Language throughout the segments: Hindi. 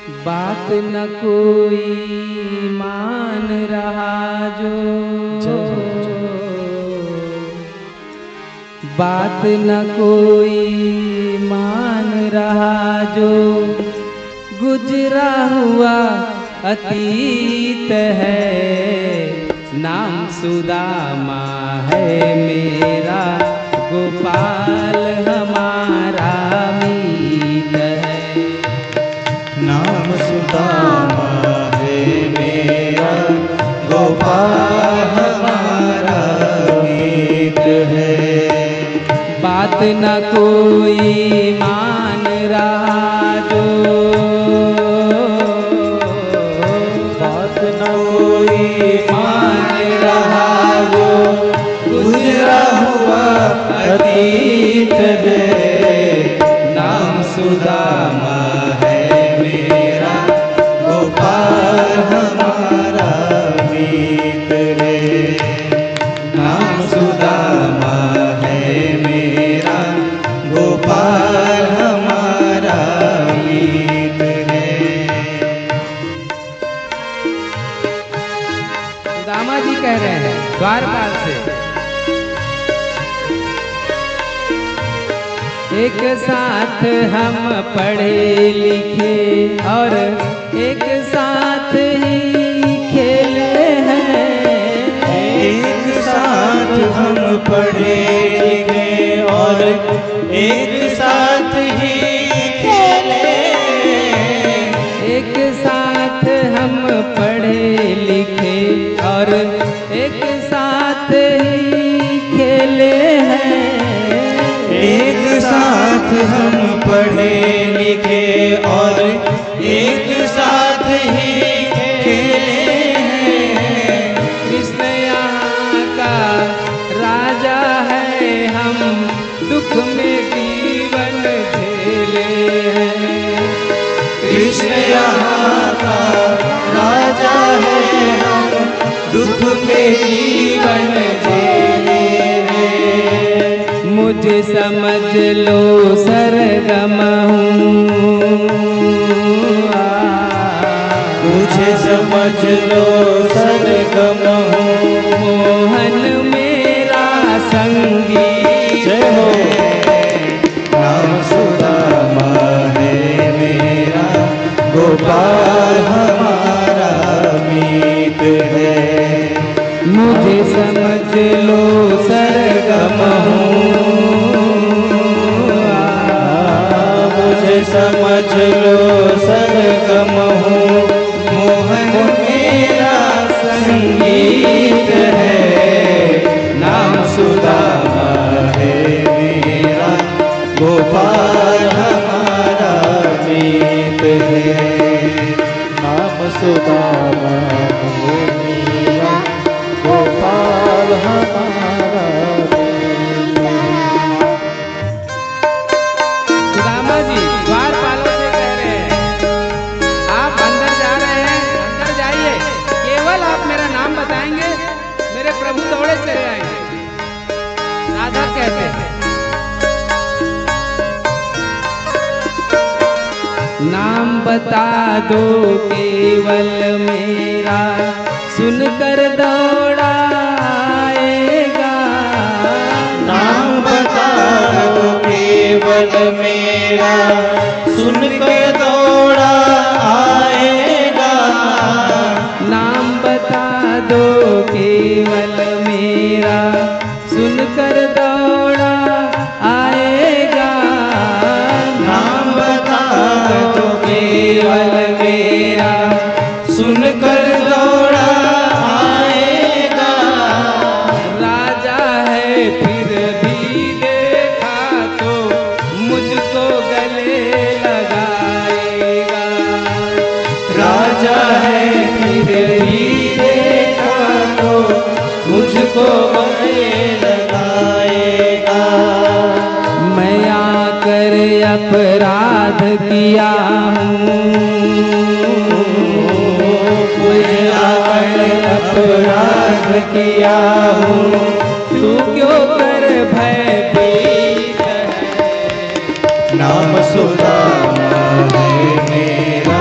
बात न कोई मान रहा जो, बात न कोई मान रहा जो, गुजरा हुआ अतीत है। नाम सुदामा है मेरा, गोपाल हमारा मीत है। नाम सुदामा है मेरा, गोपाल हमारा मीत है। बात न कोई मान रहा जो, बात न कोई मान रहा जो, गुजरा हुआ अतीत है। नाम सुदामा है मेरा, गोपाल हमारा मीत है। नाम सुदामा है मेरा, गोपाल हमारा मीत है। सुदामा जी कह रहे हैं द्वारपाल से, एक साथ हम पढ़े लिखे और एक साथ ही खेले हैं। एक साथ हम पढ़े लिखे और एक साथ ही खेले। एक साथ हम पढ़े लिखे और एक साथ ही खेले हैं। एक साथ हम पढ़े लिखे और एक साथ ही खेले हैं। कृष्ण यहाँ का राजा है, हम दुख में जीवन झेले हैं। कृष्ण यहाँ का राजा है, हम दुख में जीवन झेले हैं। मुझे समझ लो सरगम हूँ, मुझे समझ लो सरगम हूँ। मोहन मेरा संगी जय हो। नाम सुदामा है मेरा, गोपाल हमारा मीत है। मुझे समझ लो सरगम हूँ, मुझे समझ लो सरगम हूँ। मोहन मेरा संगीत है। नाम सुदामा है मेरा, गोपाल हमारा मीत है। नाम सुदामा है मेरा, गोपाल हमारा मीत है। सुदामा जी द्वारपालों से कह रहे हैं, आप अंदर जा रहे हैं, अंदर जाइए, केवल आप मेरा नाम बताएंगे, मेरे प्रभु दौड़े चले आएंगे। राधा कहते हैं, नाम बता दो केवल मेरा, सुनकर दौड़ा आएगा। नाम बता दो केवल मेरा, सुनकर दौड़ा आएगा। नाम बता दो केवल मेरा, सुनकर दौड़ा आएगा। नाम बता दो केवल मेरा, सुनकर दौड़ा आएगा। राजा है फिर भी देखा तो मुझको गले लगाएगा। राजा है फिर भी देखा तो मुझको गले लगाएगा। मैं आकर अपराध किया हूँ, मैं आकर अपराध किया हूँ। तू क्यों कर भयभीत है। नाम सुदामा है मेरा,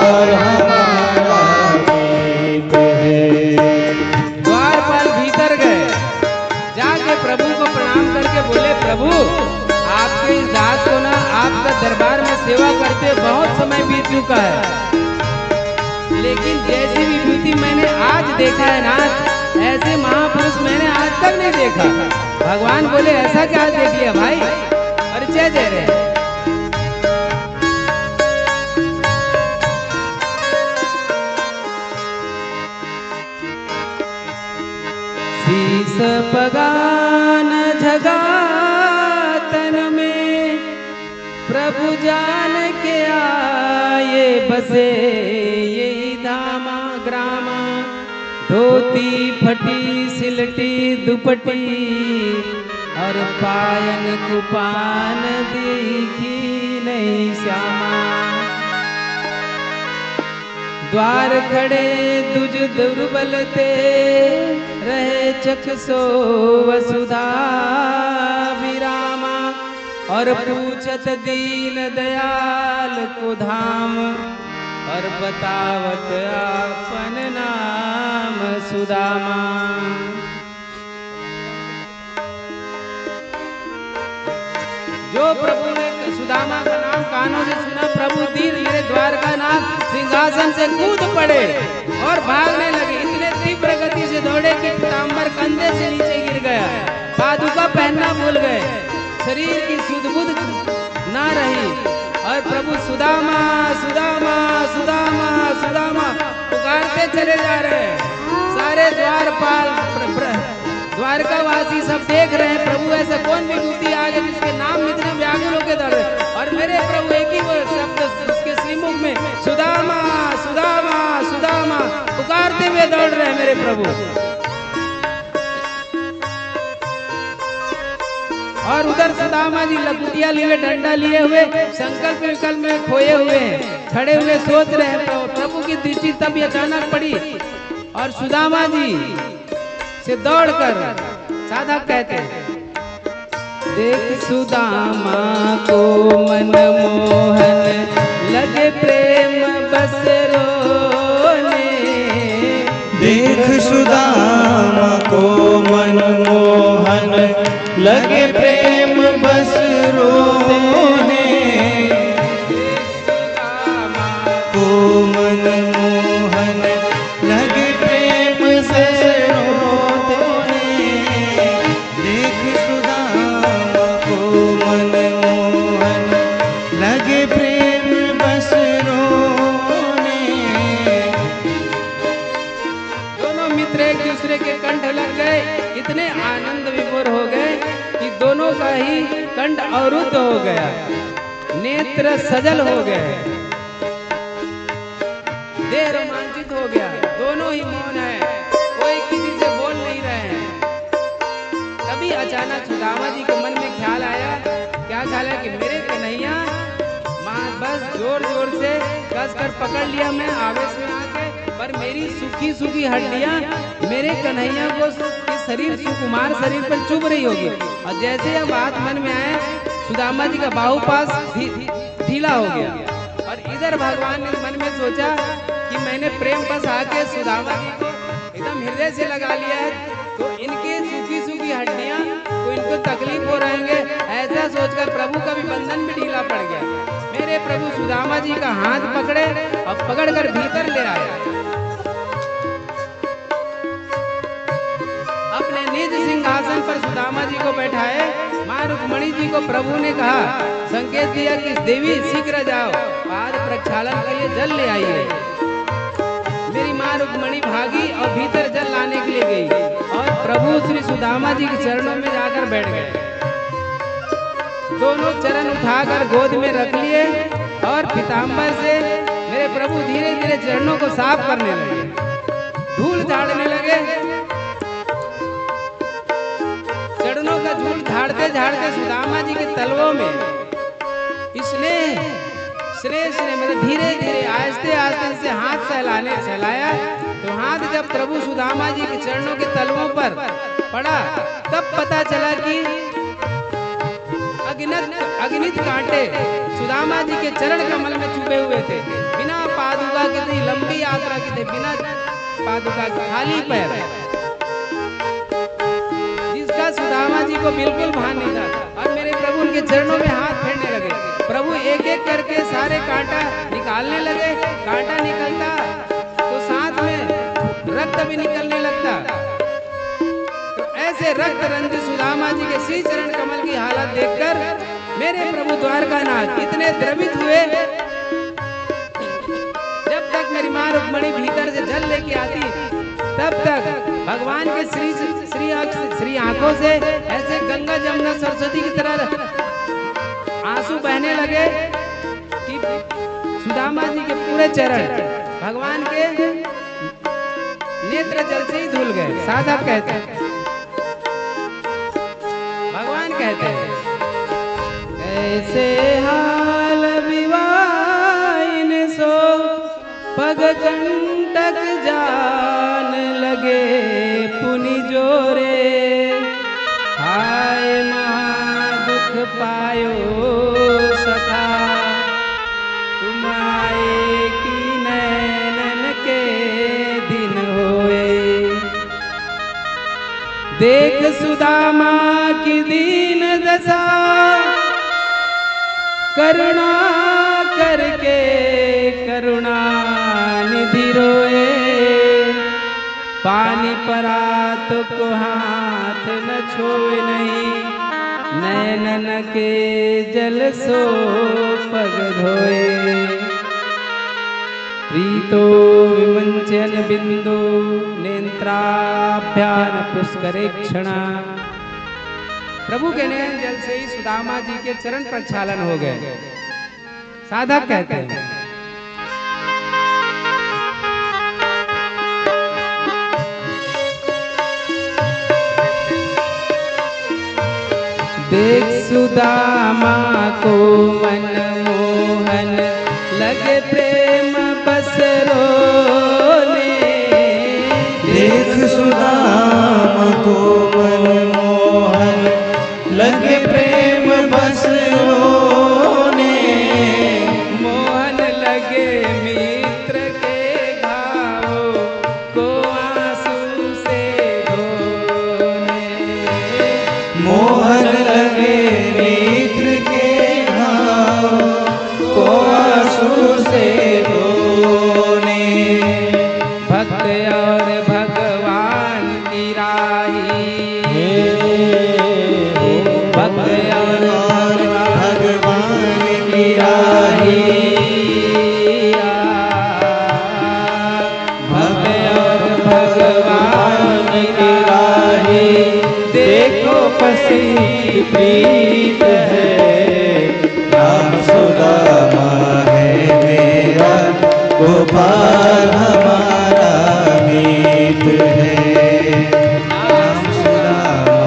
द्वार हमारा मीत है। द्वारपाल भीतर गए, जाके प्रभु को प्रणाम करके बोले, प्रभु आपके इस दास को ना आपका दरबार में सेवा करते बहुत समय बीत चुका है, लेकिन जैसी विभूति मैंने आज देखा है नाथ, ऐसे महापुरुष मैंने आज तक नहीं देखा। भगवान बोले, ऐसा क्या आज देख लिया भाई, परिचय दे रहे हैं। शीस पगान झगा तन में, प्रभु जान के आए बसे यही धामा ग्रामा। धोती फटी सिलटी दुपटी, और पायन कुपान देखी नहीं श्यामा। द्वार खड़े दुज दुर्बल ते, रहे चक्षसो वसुधा विरामा। और पूछत दीन दयाल को धाम, और बतावत आपन नाम सुदामा। जो प्रभु ने सुदामा का नाम कानों से सुना, प्रभु दीन मेरे द्वार का नाम सिंहासन से कूद पड़े और भागने लगे। इतने तीव्र गति से दौड़े कि पीताम्बर कंधे से नीचे गिर गया, पादुका पहनना भूल गए, शरीर की सुध-बुध ना रही। और प्रभु सुदामा सुदामा सुदामा सुदामा पुकारते चले जा रहे हैं। सारे द्वारपाल द्वारकावासी सब देख रहे हैं, प्रभु ऐसा कौन विभूति आ गई जिसके नाम में इतने व्याकुल होकर दौड़ रहे। और मेरे प्रभु एक ही वो शब्द उसके श्रीमुख में, सुदामा सुदामा सुदामा पुकारते हुए दौड़ रहे हैं मेरे प्रभु। और उधर सुदामा जी लकुटिया लिए, डंडा लिए हुए, संकल्प विकल्प में खोए हुए हैं, खड़े हुए सोच रहे हैं। प्रभु की दृष्टि तब अचानक पड़ी और सुदामा जी से दौड़कर साधक कहते हैं, देख सुदामा को मन मोहन लगे प्रेम बस रोने। देख सुदामा को मन मोहन लगे प्रेम बस रोने। सुदामा को मन मोहन लगे प्रेम से रोने। देख सुदामा को मन मोहन लगे प्रेम बस रोने। दोनों मित्र एक दूसरे के कंठ लग गए, इतने आनंद विभोर हो गए कि दोनों का ही कंठ अवरुद्ध हो गया, नेत्र सजल हो गए, देह रोमांचित हो गया। दोनों ही मौन है, कोई किसी से बोल नहीं रहे हैं। तभी अचानक सुदामा जी के मन में ख्याल आया, क्या ख्याल है कि मेरे कन्हैया बस जोर जोर से कस कर पकड़ लिया मैं आवेश में आके, पर मेरी सूखी सूखी हड्डियां मेरे कन्हैया को इस शरीर सुकुमार शरीर पर चुभ रही होगी। और जैसे यह बात मन में आए, सुदामा जी का बाहुपास ढीला हो गया। और इधर भगवान ने मन में सोचा कि मैंने प्रेम बस आके सुदामा जी को एकदम हृदय से लगा लिया है, तो इनके सूखी सूखी हड्डियां तो इनको तकलीफ हो रहेंगे। ऐसा सोचकर प्रभु का भी बंधन भी ढीला पड़ गया। मेरे प्रभु सुदामा जी का हाथ पकड़े और पकड़कर भीतर ले आए। अपने निज सिंहासन पर सुदामा जी को बैठाए। मां रुक्मणी जी को प्रभु ने कहा, संकेत दिया कि देवी शीघ्र जाओ, पाद प्रक्षालन के लिए जल ले आइए। मेरी मां रुक्मणी भागी और भीतर जल लाने के लिए गई और प्रभु श्री सुदामा जी के चरणों में जाकर बैठ गए। दोनों चरण उठाकर गोद में रख लिए और पीताम्बर से मेरे प्रभु धीरे धीरे चरणों को साफ करने लगे, धूल झाड़ने लगे। चरणों का धूल झाड़ते झाड़ते सुदामा जी के तलवों में स्नेह मतलब धीरे धीरे आहिस्ते आहिस्ते से हाथ सहलाया। तो हाथ जब प्रभु सुदामा जी के चरणों के तलवों पर पड़ा, तब पता चला कि अगणित कांटे सुदामा जी के चरण कमल में चुभे हुए थे। बिना पादुका कितनी लंबी यात्रा की थी, बिना पादुका खाली पैर, जिसका सुदामा जी को बिल्कुल भान नहीं था। और मेरे प्रभु उनके चरणों में हाथ फेरने लगे। प्रभु एक एक करके सारे कांटा निकालने लगे। कांटा निकलता तो साथ में रक्त भी निकलने लगता। तो ऐसे रक्त रंजित सुदामा जी के श्री चरण कमल की हालत देखकर मेरे प्रभु द्वारकानाथ इतने द्रवित हुए। जब तक मेरी मां रुक्मणी भीतर से जल लेके आती, तब तक भगवान के श्री आंखों से ऐसे गंगा जमुना सरस्वती की तरह आंसू बहने लगे कि सुदामा जी के पूरे चरण भगवान के नेत्र जल से ही धुल गए। साधक कहते हैं, भगवान कहते हैं, ऐसे हाल विवाइन सो पग कंटक जान लगे पुनि जोरे, हाय महादुख पायो सखा तुम आए की नैनन के दिन होए। देख सुदामा की दीन दशा करुणा करके करुणा निधि रोए, पानी परात को हाथ न छोए नहीं, नैनन के जल सो पग धोए। प्रीतो विमंचन बिंदु नेत्राभ्यान पुष्करेक्षणा। प्रभु के नयन जल से ही सुदामा जी के चरण प्रक्षालन हो गए। साधक कहते हैं, देख सुदामा को मन मोहन लगे प्रेम बस रोने। देख सुदामा को मन मोहन लगे प्रेम बस रोने, मोहन लगे मित्र के घाव को आंसू से धोने। मोहन लगे मित्र के घाव को आंसू से धोने। भक्त और भगवान की राही, भक्त और भगवान की राही, भक्त और भगवान की राही। देखो पसी प्रीत है, राम सुदामा है मेरा, गोपाल हमारा मीत है। राम सुदामा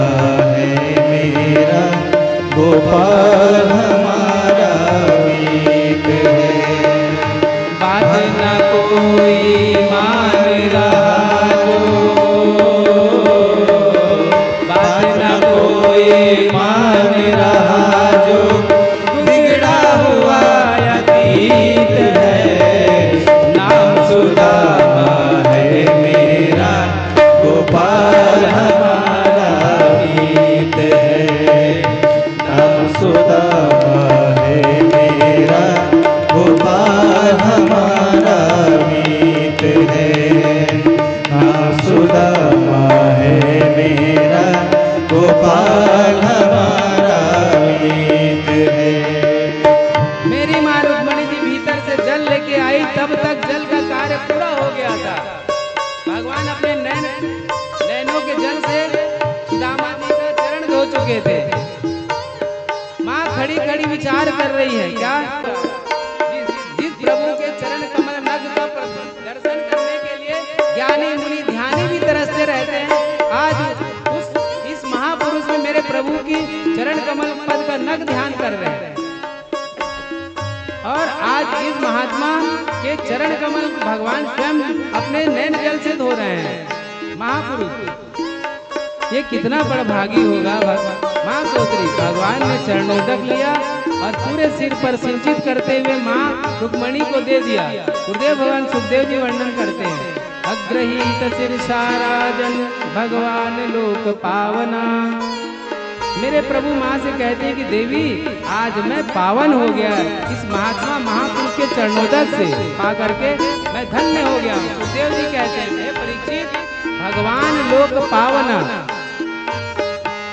है मेरा, गोपाल हमारा मीत है। बात न कोई मान रहा जो, बात न कोई मान रहा जो, बिगड़ा हुआ अतीत है। नाम सुदामा है मेरा, गोपाल हमारा मीत है। नाम सुदामा है मेरा, गोपाल हमारा मीत है। नाम सुदामा है मेरा, गोपाल हमारा मीत है। मेरी मां रुक्मणी जी भीतर से जल लेके आई, तब तक जल का कार्य पूरा हो गया था। भगवान अपने नैनों के जल से सुदामा जी का चरण धो चुके थे। मां खड़ी खड़ी विचार कर रही है, क्या जिस प्रभु के चरण कमल नग का दर्शन करने के लिए ज्ञानी मुनि ध्यानी भी तरसते रहते हैं, आज इस महापुरुष में मेरे प्रभु की चरण कमल पद का नग ध्यान कर रहे हैं। और आज इस महात्मा के चरण कमल भगवान स्वयं अपने नैन जल से धो रहे हैं। महापुरुष ये कितना बड़ा भागी होगा भगवान। माँ सोतरी भगवान ने चरणोदक लिया और पूरे सिर पर सिंचित करते हुए माँ रुक्मणी को दे दिया। गुरुदेव भगवान सुखदेव जी वर्णन करते हैं, अग्रहीत शीर्षा राजन भगवान लोक पावना। मेरे प्रभु माँ से कहते हैं कि देवी आज मैं पावन हो गया, इस महात्मा महापुरुष के चरणोदक से पा करके मैं धन्य हो गया। सुखदेव जी कहते हैं, हे परीक्षित, भगवान लोक पावना,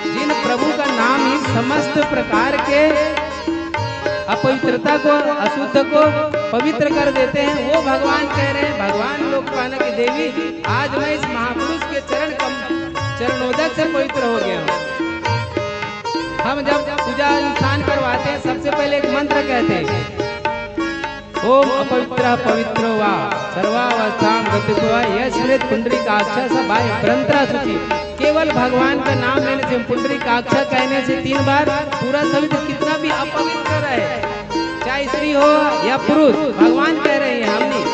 जिन प्रभु का नाम ही समस्त प्रकार के अपवित्रता को, अशुद्ध को पवित्र कर देते हैं, वो भगवान कह रहे हैं भगवान लोक पावना की देवी आज मैं इस महापुरुष के चरणोदक से पवित्र हो गया हूँ। हम जब पूजा इंसान करवाते हैं सबसे पहले एक मंत्र कहते हैं, ओम अपवित्र पवित्र वा सर्वावस्थां गतित्वा यस्मृत पुंडरीकाक्ष सभाय ब्रंत्रा शुचि। केवल भगवान का नाम लेने से, पुंडरीकाक्ष कहने से 3 बार पूरा शरीर कितना भी अपवित्र रहे, चाहे स्त्री हो या पुरुष, भगवान कह रहे हैं हम नहीं,